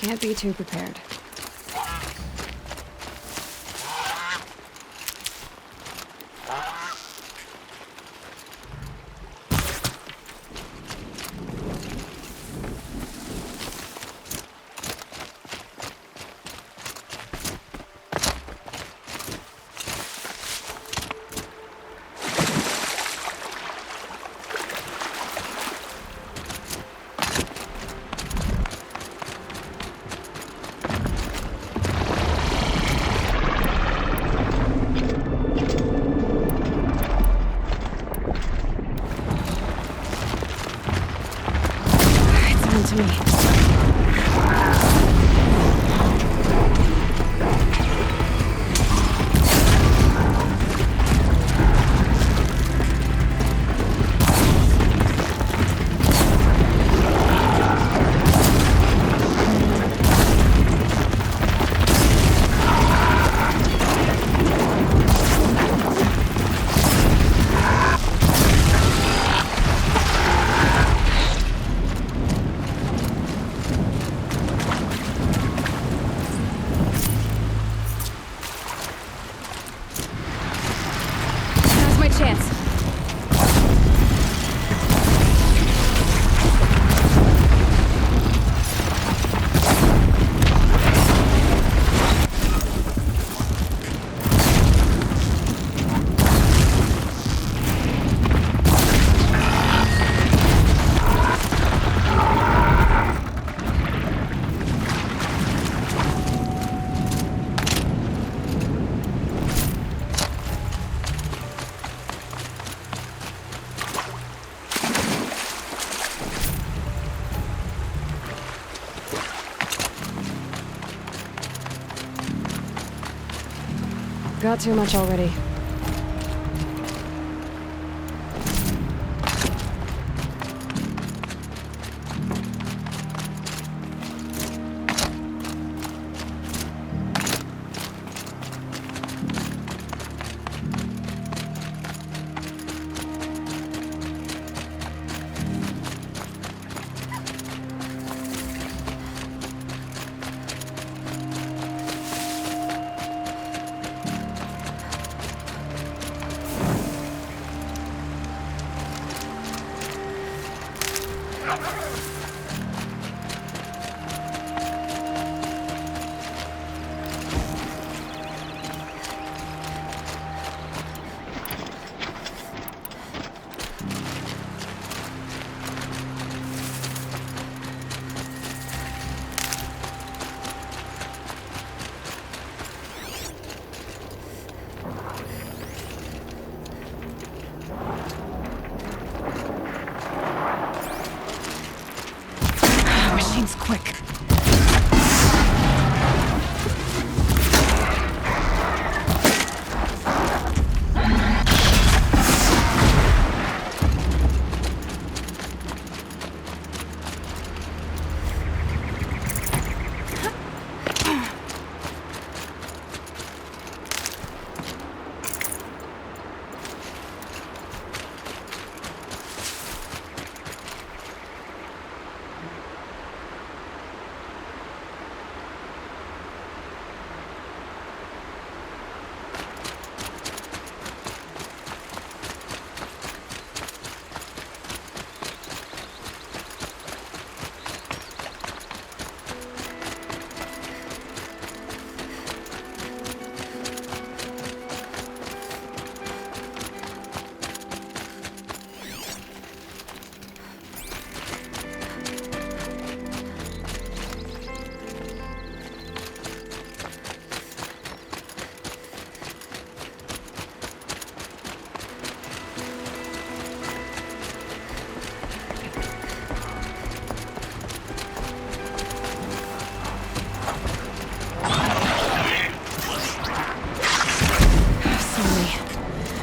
Can't be too prepared. To me. Chance. Got too much already. Machine's quick.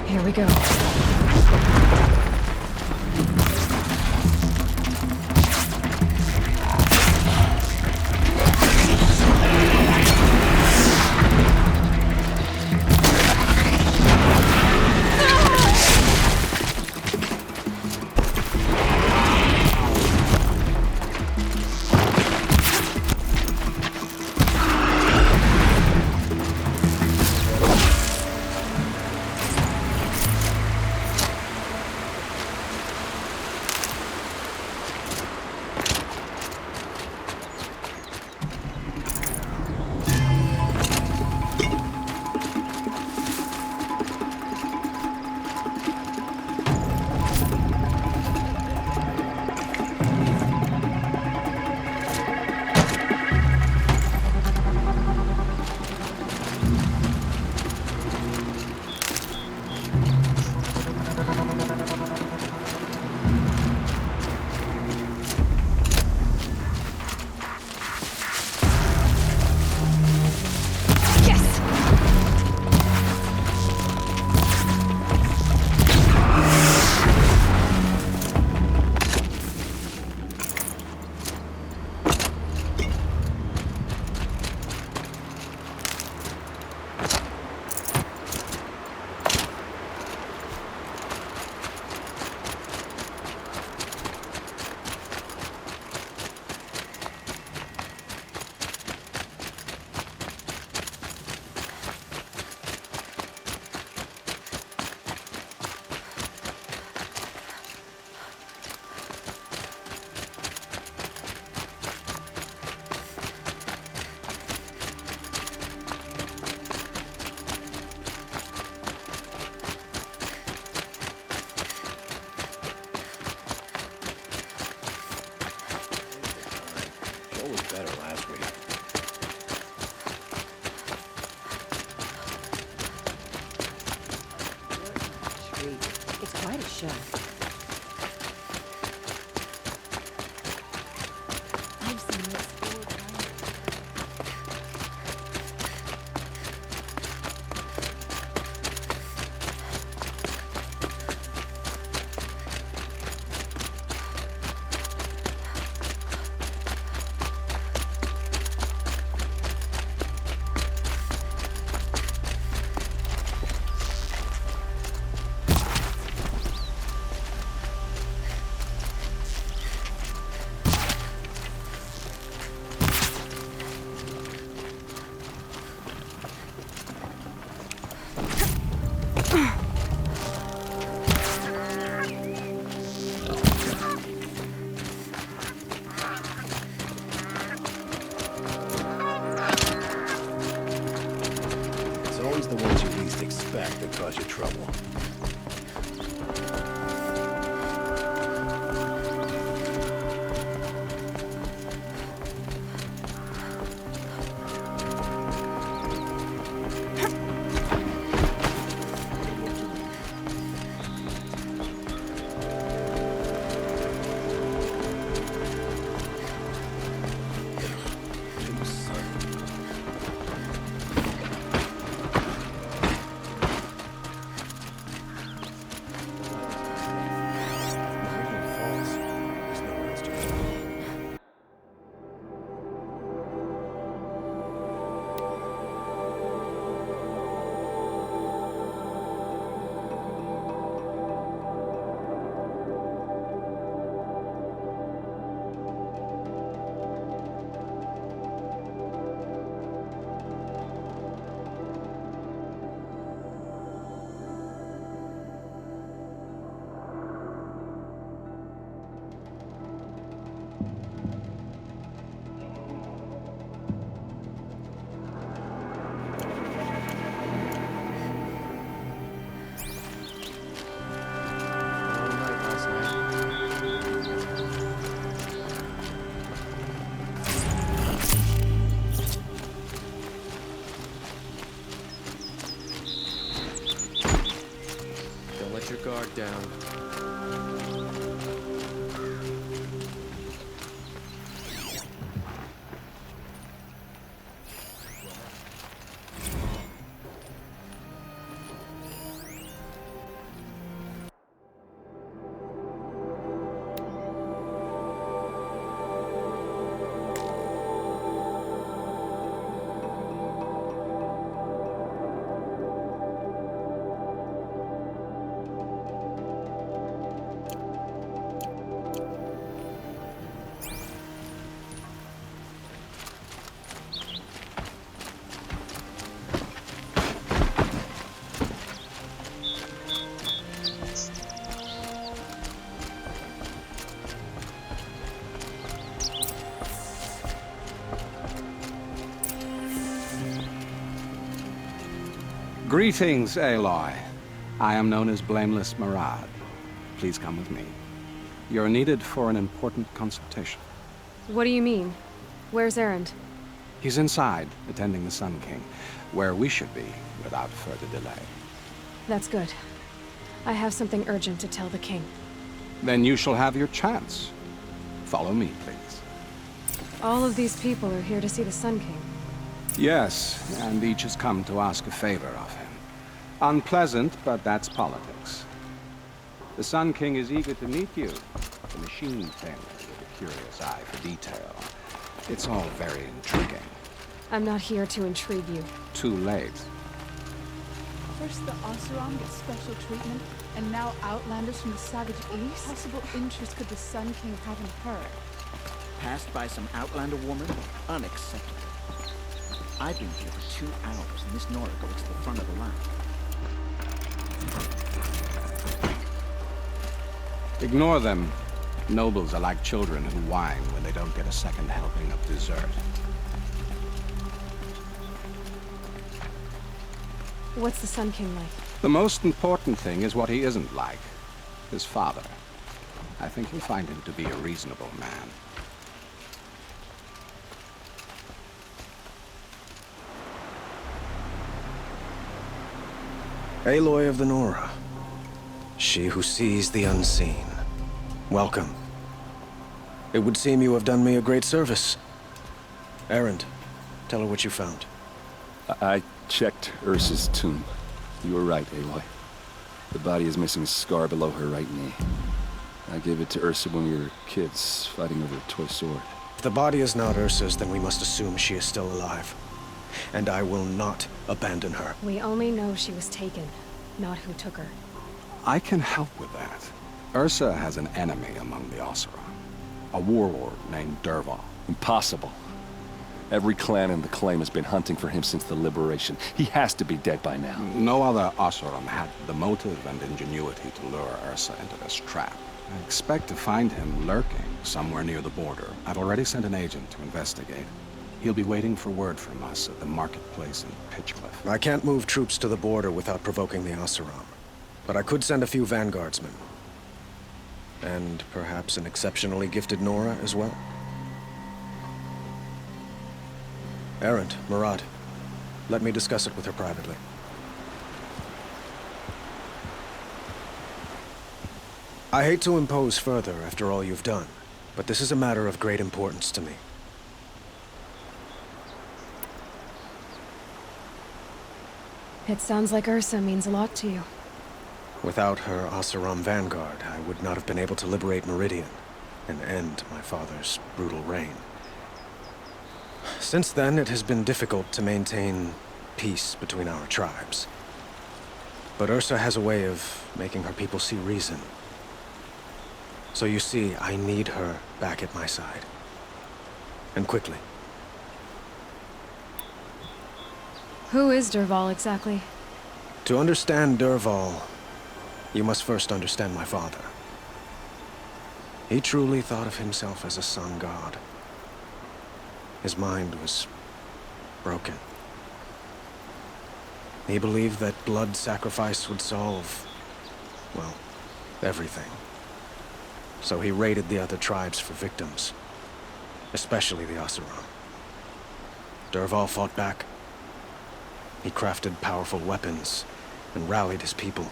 Here we go. was better last week. Treat. It's quite a show. I've seen this 4 times. It's always the ones you least expect that cause you trouble. Let your guard down. Greetings, Aloy. I am known as Blameless Marad. Please come with me. You're needed for an important consultation. What do you mean? Where's Erend? He's inside, attending the Sun King, where we should be without further delay. That's good. I have something urgent to tell the king. Then you shall have your chance. Follow me, please. All of these people are here to see the Sun King. Yes, and each has come to ask a favor of him. Unpleasant, but that's politics. The Sun King is eager to meet you, the machine tamer with a curious eye for detail. It's all very intriguing. I'm not here to intrigue you. Too late. First the Oseram gets special treatment, and now outlanders from the savage east? What possible interest could the Sun King have in her? Passed by some outlander woman? Unacceptable. I've been here for 2 hours, and this Nora goes to the front of the line. Ignore them. Nobles are like children who whine when they don't get a second helping of dessert. What's the Sun King like? The most important thing is what he isn't like. His father. I think you'll find him to be a reasonable man. Aloy of the Nora. She who sees the unseen. Welcome. It would seem you have done me a great service. Erend, tell her what you found. I checked Ursa's tomb. You were right, Aloy. The body is missing a scar below her right knee. I gave it to Ursa when we were kids, fighting over a toy sword. If the body is not Ursa's, then we must assume she is still alive. And I will not abandon her. We only know she was taken, not who took her. I can help with that. Ursa has an enemy among the Oseram. A warlord named Dervahl. Impossible. Every clan in the Claim has been hunting for him since the Liberation. He has to be dead by now. No other Oseram had the motive and ingenuity to lure Ursa into this trap. I expect to find him lurking somewhere near the border. I've already sent an agent to investigate. He'll be waiting for word from us at the marketplace in Pitchcliff. I can't move troops to the border without provoking the Oseram. But I could send a few vanguardsmen. And perhaps an exceptionally gifted Nora as well. Erend, Murad, let me discuss it with her privately. I hate to impose further after all you've done, but this is a matter of great importance to me. It sounds like Ursa means a lot to you. Without her Oseram vanguard, I would not have been able to liberate Meridian and end my father's brutal reign. Since then, it has been difficult to maintain peace between our tribes. But Ursa has a way of making her people see reason. So you see, I need her back at my side. And quickly. Who is Dervahl exactly? To understand Dervahl, you must first understand my father. He truly thought of himself as a sun god. His mind was broken. He believed that blood sacrifice would solve, well, everything. So he raided the other tribes for victims, especially the Oseram. Dervahl fought back. He crafted powerful weapons and rallied his people.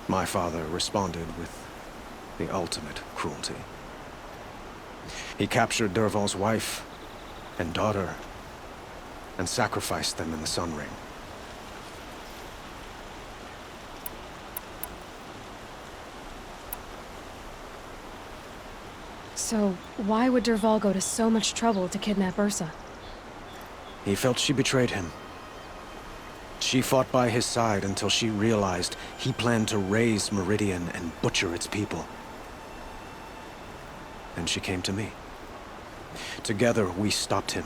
My father responded with the ultimate cruelty. He captured Dervahl's wife and daughter and sacrificed them in the Sun Ring. So, why would Dervahl go to so much trouble to kidnap Ursa? He felt she betrayed him. She fought by his side until she realized he planned to raise Meridian and butcher its people. Then she came to me. Together, we stopped him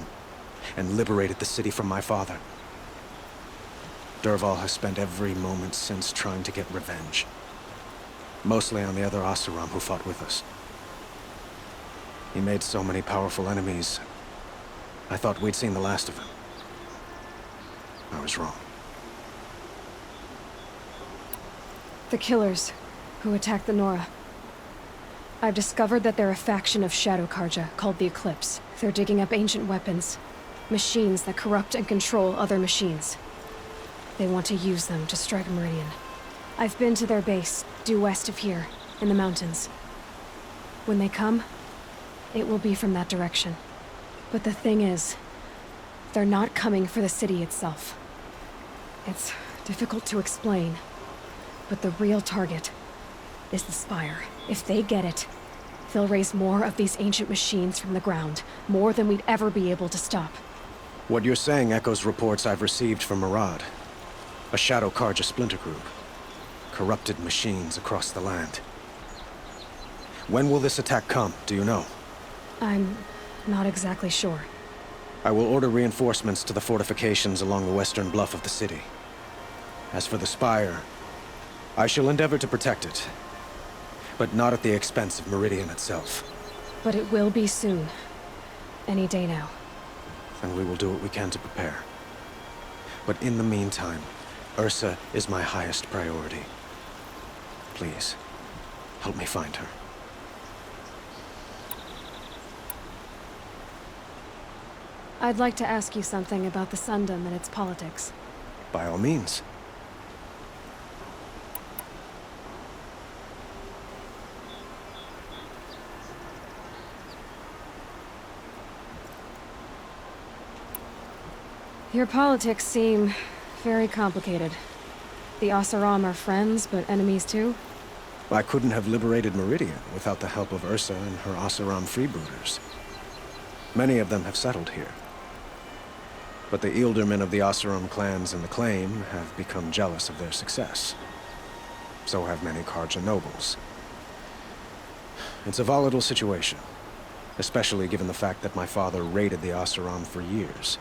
and liberated the city from my father. Dervahl has spent every moment since trying to get revenge. Mostly on the other Oseram who fought with us. He made so many powerful enemies, I thought we'd seen the last of him. I was wrong. The killers who attacked the Nora. I've discovered that they're a faction of Shadow Karja called the Eclipse. They're digging up ancient weapons, machines that corrupt and control other machines. They want to use them to strike Meridian. I've been to their base, due west of here, in the mountains. When they come, it will be from that direction. But the thing is, they're not coming for the city itself. It's difficult to explain, but the real target is the Spire. If they get it, they'll raise more of these ancient machines from the ground, more than we'd ever be able to stop. What you're saying echoes reports I've received from Murad, a Shadow Karja splinter group. Corrupted machines across the land. When will this attack come, do you know? I'm not exactly sure. I will order reinforcements to the fortifications along the western bluff of the city. As for the Spire, I shall endeavor to protect it, but not at the expense of Meridian itself. But it will be soon. Any day now. And we will do what we can to prepare. But in the meantime, Ursa is my highest priority. Please, help me find her. I'd like to ask you something about the Sundom and its politics. By all means. Your politics seem very complicated. The Oseram are friends, but enemies too? I couldn't have liberated Meridian without the help of Ursa and her Oseram freebooters. Many of them have settled here. But the Ealdormen of the Oseram clans in the Claim have become jealous of their success. So have many Karja nobles. It's a volatile situation, especially given the fact that my father raided the Oseram for years.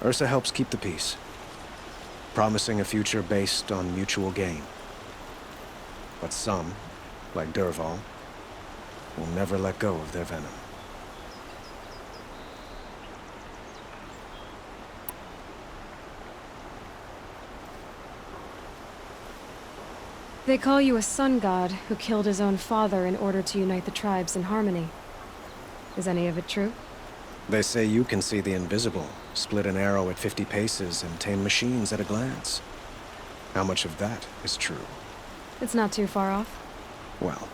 Ursa helps keep the peace, promising a future based on mutual gain. But some, like Dervahl, will never let go of their venom. They call you a sun god who killed his own father in order to unite the tribes in harmony. Is any of it true? They say you can see the invisible, split an arrow at 50 paces, and tame machines at a glance. How much of that is true? It's not too far off. Well,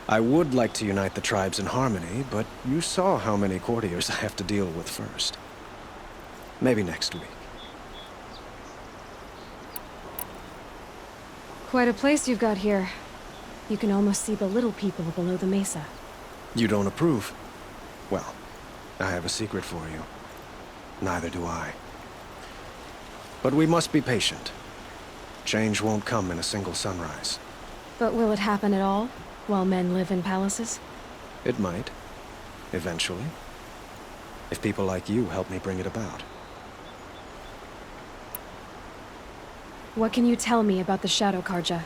I would like to unite the tribes in harmony, but you saw how many courtiers I have to deal with first. Maybe next week. Quite a place you've got here. You can almost see the little people below the mesa. You don't approve? Well, I have a secret for you. Neither do I. But we must be patient. Change won't come in a single sunrise. But will it happen at all, while men live in palaces? It might. Eventually. If people like you help me bring it about. What can you tell me about the Shadow Karja?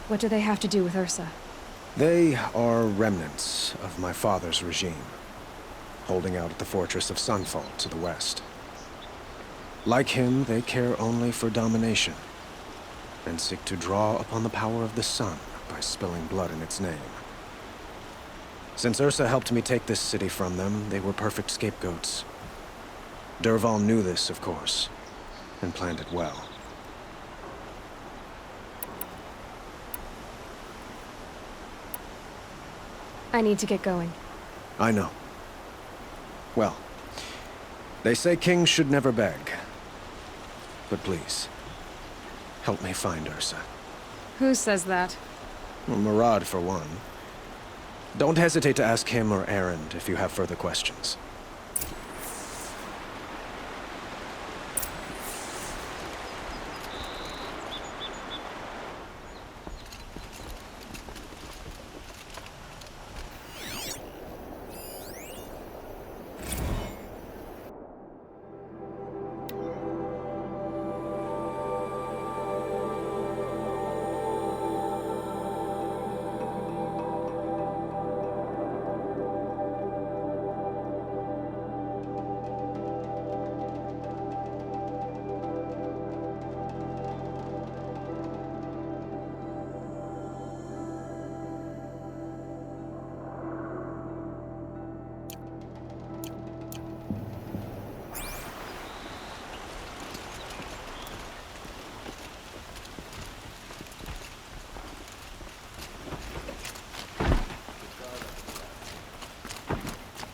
What do they have to do with Ursa? They are remnants of my father's regime, holding out at the fortress of Sunfall to the west. Like him, they care only for domination, and seek to draw upon the power of the sun by spilling blood in its name. Since Ursa helped me take this city from them, they were perfect scapegoats. Dervahl knew this, of course, and planned it well. I need to get going. I know. Well, they say kings should never beg. But please, help me find Ursa. Who says that? Well, Murad, for one. Don't hesitate to ask him or Erend if you have further questions.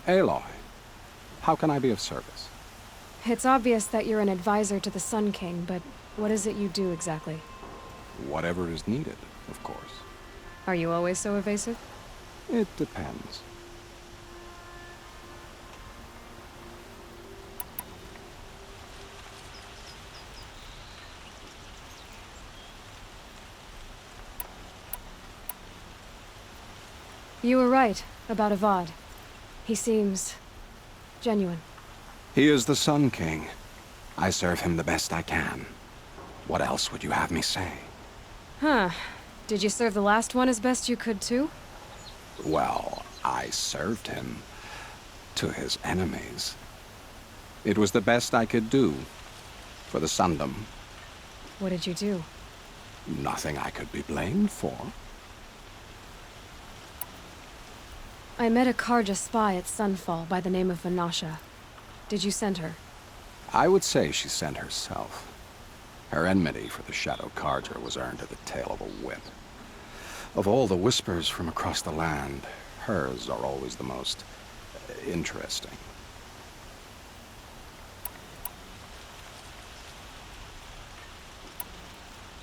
Aloy, how can I be of service? It's obvious that you're an advisor to the Sun King, but what is it you do exactly? Whatever is needed, of course. Are you always so evasive? It depends. You were right about Avad. He seems genuine. He is the Sun King. I serve him the best I can. What else would you have me say? Huh. Did you serve the last one as best you could, too? Well, I served him to his enemies. It was the best I could do for the Sundom. What did you do? Nothing I could be blamed for. I met a Karja spy at Sunfall by the name of Vanasha. Did you send her? I would say she sent herself. Her enmity for the Shadow Karja was earned at the tail of a whip. Of all the whispers from across the land, hers are always the most interesting.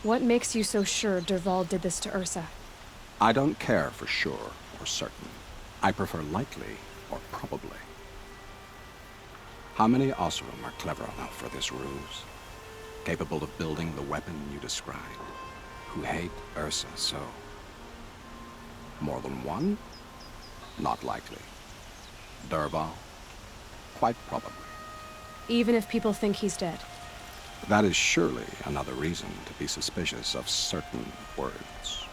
What makes you so sure Derval did this to Ursa? I don't care for sure or certain. I prefer likely or probably. How many Oseram are clever enough for this ruse? Capable of building the weapon you described? Who hate Ursa so? More than one? Not likely. Derval? Quite probably. Even if people think he's dead? That is surely another reason to be suspicious of certain words.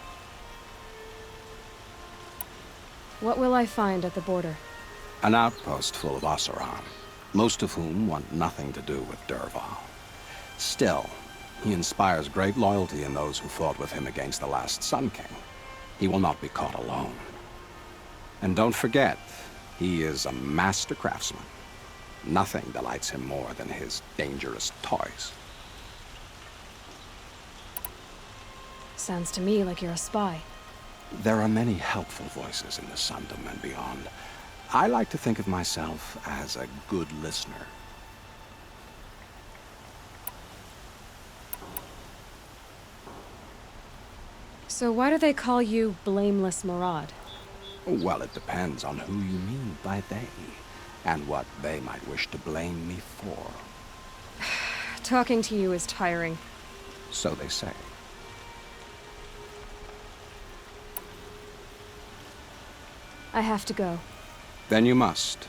What will I find at the border? An outpost full of Oseram, most of whom want nothing to do with Derval. Still, he inspires great loyalty in those who fought with him against the last Sun King. He will not be caught alone. And don't forget, he is a master craftsman. Nothing delights him more than his dangerous toys. Sounds to me like you're a spy. There are many helpful voices in the Sundom and beyond. I like to think of myself as a good listener. So why do they call you Blameless Marad? Well, it depends on who you mean by they, and what they might wish to blame me for. Talking to you is tiring. So they say. I have to go. Then you must.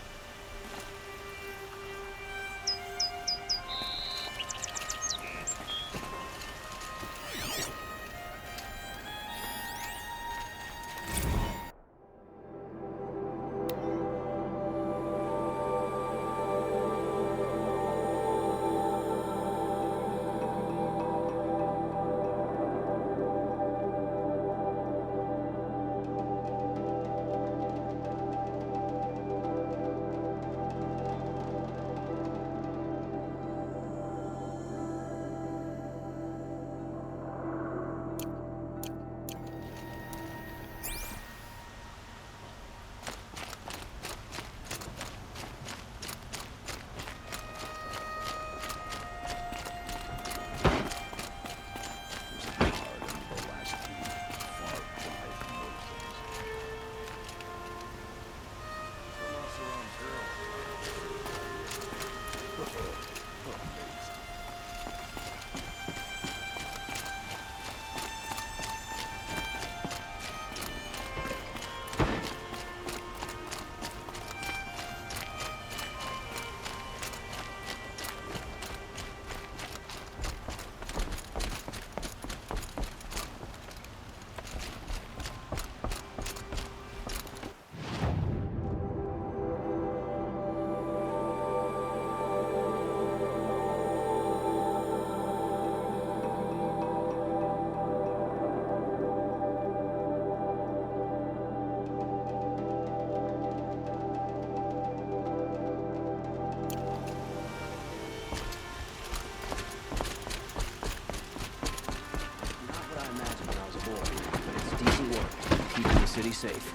City safe.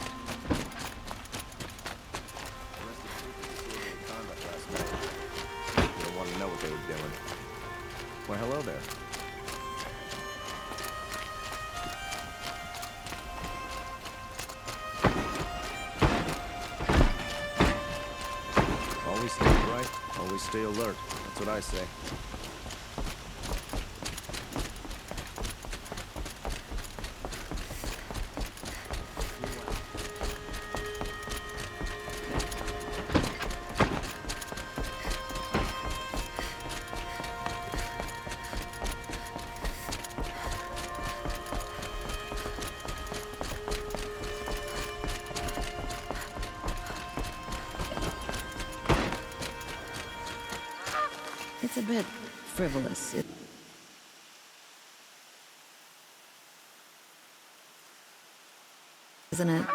You don't want to know what they were doing. Why, hello there. Always stay bright, always stay alert. That's what I say. It's a bit frivolous, isn't it?